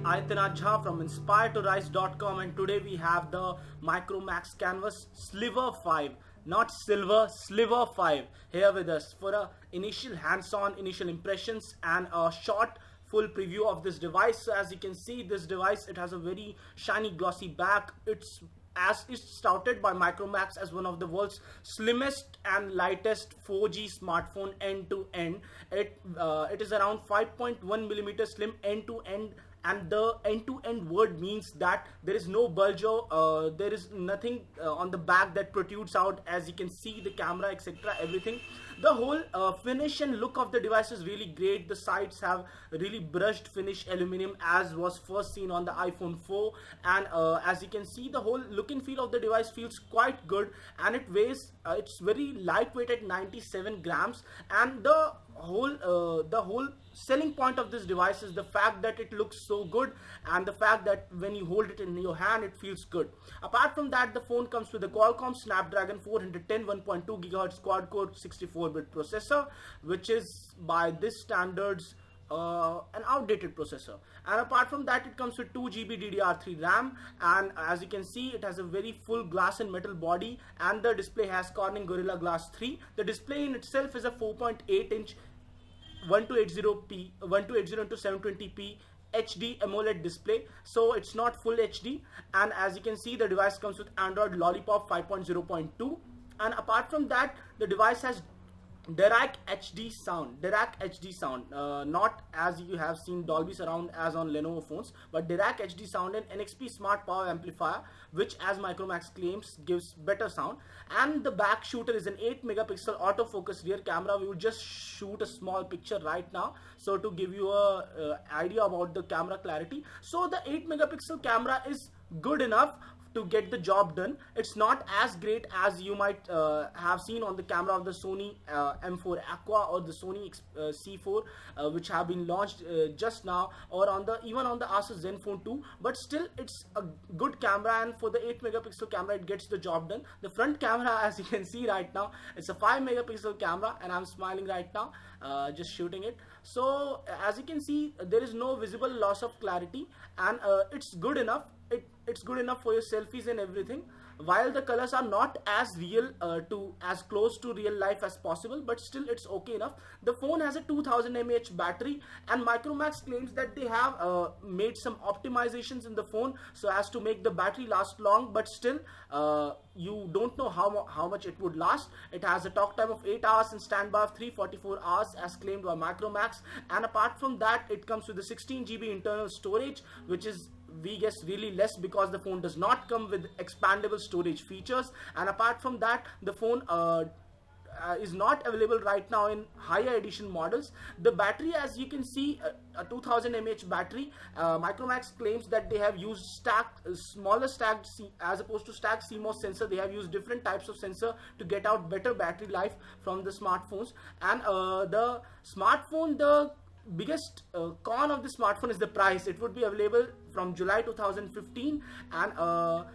Aditya Jha from inspiredtorise.com, and today we have the Micromax Canvas Sliver 5, not Silver, Sliver 5 here with us for a initial hands-on initial impressions and a short full preview of this device. So as you can see, this device, it has a very shiny glossy back. It's touted by Micromax as one of the world's slimmest and lightest 4G smartphone end to end. It is around 5.1 millimeter slim end to end, and the end-to-end word means that there is no bulge or there is nothing on the back that protrudes out. As you can see, the camera, etc., everything, the whole finish and look of the device is really great. The sides have really brushed finish aluminum as was first seen on the iPhone 4, and as you can see, the whole look and feel of the device feels quite good, and it weighs it's very lightweight at 97 grams, and the whole selling point of this device is the fact that it looks so good, and the fact that when you hold it in your hand it feels good. Apart from that, the phone comes with the Qualcomm Snapdragon 410 1.2 GHz quad-core 64-bit processor, which is by this standards an outdated processor. And apart from that, it comes with 2 GB DDR3 RAM, and as you can see, it has a very full glass and metal body, and the display has Corning Gorilla Glass 3. The display in itself is a 4.8-inch 1280p 1280 into 720p HD AMOLED display, so it's not full HD. And as you can see, the device comes with Android Lollipop 5.0.2, and apart from that, the device has direct HD sound, not as you have seen Dolby Surround as on Lenovo phones, but direct HD sound and NXP Smart Power Amplifier, which as Micromax claims gives better sound. And the back shooter is an 8 megapixel autofocus rear camera. We will just shoot a small picture right now, so to give you a idea about the camera clarity. So the 8 megapixel camera is good enough to get the job done. It's not as great as you might have seen on the camera of the Sony M4 Aqua or the Sony C4 which have been launched just now, or on the even on the Asus Zenfone 2, but still it's a good camera, and for the 8 megapixel camera it gets the job done. The front camera, as you can see right now, it's a 5 megapixel camera, and I'm smiling right now just shooting it. So as you can see, there is no visible loss of clarity, and it's good enough. It's good enough for your selfies and everything. While the colors are not as real as close to real life as possible, but still it's okay enough. The phone has a 2000 mAh battery, and Micromax claims that they have made some optimizations in the phone so as to make the battery last long, but still you don't know how much it would last. It has a talk time of 8 hours and standby of 344 hours as claimed by Micromax, and apart from that, it comes with a 16 GB internal storage, which is, we guess, really less because the phone does not come with expandable storage features. And apart from that, the phone is not available right now in higher edition models. The battery, as you can see, a 2000 mAh battery. Micromax claims that they have used smaller stacked as opposed to stacked CMOS sensor. They have used different types of sensor to get out better battery life from the smartphones. And the smartphone, the biggest con of the smartphone is the price. It would be available from July 2015, and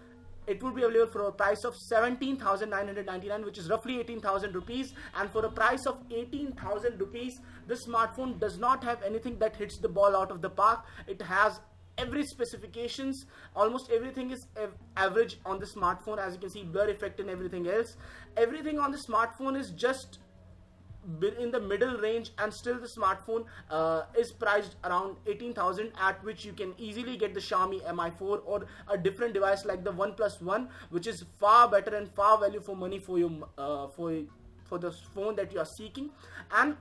it would be available for a price of 17,999, which is roughly 18,000 rupees. And for a price of 18,000 rupees, this smartphone does not have anything that hits the ball out of the park. It has every specifications, almost everything is average on the smartphone. As you can see, blur effect and everything else, everything on the smartphone is just in the middle range, and still the smartphone is priced around 18,000, at which you can easily get the Xiaomi Mi4 or a different device like the OnePlus One, which is far better and far value for money for your for the phone that you are seeking. And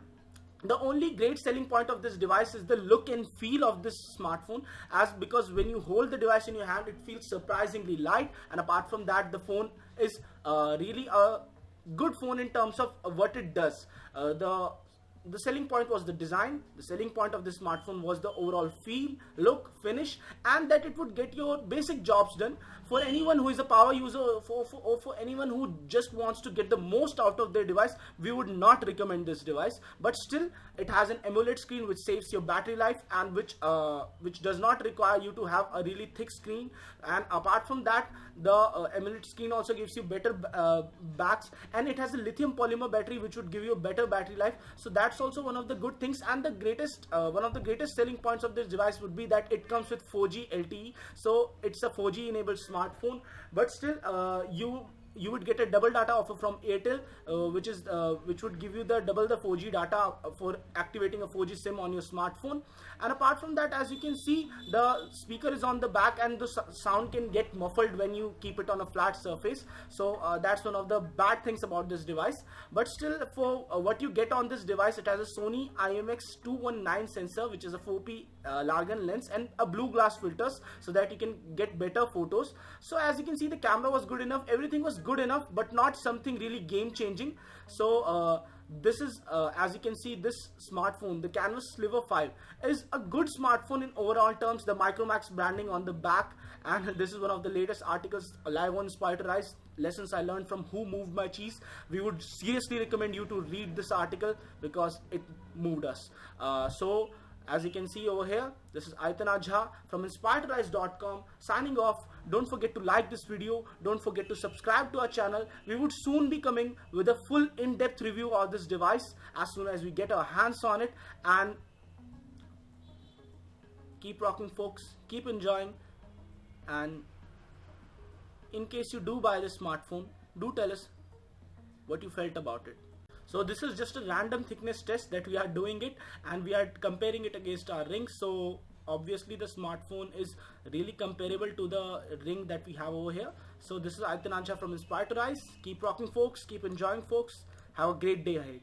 the only great selling point of this device is the look and feel of this smartphone, because when you hold the device in your hand, it feels surprisingly light. And apart from that, the phone is really a good phone in terms of what it does. The selling point was the design. The selling point of this smartphone was the overall feel, look, finish, and that it would get your basic jobs done. For anyone who is a power user, or for anyone who just wants to get the most out of their device, we would not recommend this device. But still, it has an AMOLED screen which saves your battery life, and which does not require you to have a really thick screen. And apart from that, the AMOLED screen also gives you better backs, and it has a lithium polymer battery which would give you a better battery life. So that's that's also one of the good things, and the greatest one of the greatest selling points of this device would be that it comes with 4G LTE. So it's a 4G enabled smartphone, but still you would get a double data offer from Airtel, which would give you the double the 4G data for activating a 4G SIM on your smartphone. And apart from that, as you can see, the speaker is on the back, and the sound can get muffled when you keep it on a flat surface. So that's one of the bad things about this device. But still, for what you get on this device, it has a Sony IMX219 sensor, which is a 4P Largan lens, and a blue glass filters, so that you can get better photos. So as you can see, the camera was good enough, everything was good enough, but not something really game changing. So this is as you can see, this smartphone, the Canvas Sliver 5, is a good smartphone in overall terms. The Micromax branding on the back, and this is one of the latest articles live on Inspire to Rise, lessons I learned from Who Moved My Cheese. We would seriously recommend you to read this article because it moved us. So as you can see over here, this is Aitana Jha from InspireToRise.com signing off. Don't forget to like this video. Don't forget to subscribe to our channel. We would soon be coming with a full in-depth review of this device as soon as we get our hands on it. And keep rocking, folks. Keep enjoying. And in case you do buy this smartphone, do tell us what you felt about it. So this is just a random thickness test that we are doing it, and we are comparing it against our ring. So obviously the smartphone is really comparable to the ring that we have over here. So this is Aitan Ancha from Inspire to Rise. Keep rocking, folks. Keep enjoying, folks. Have a great day ahead.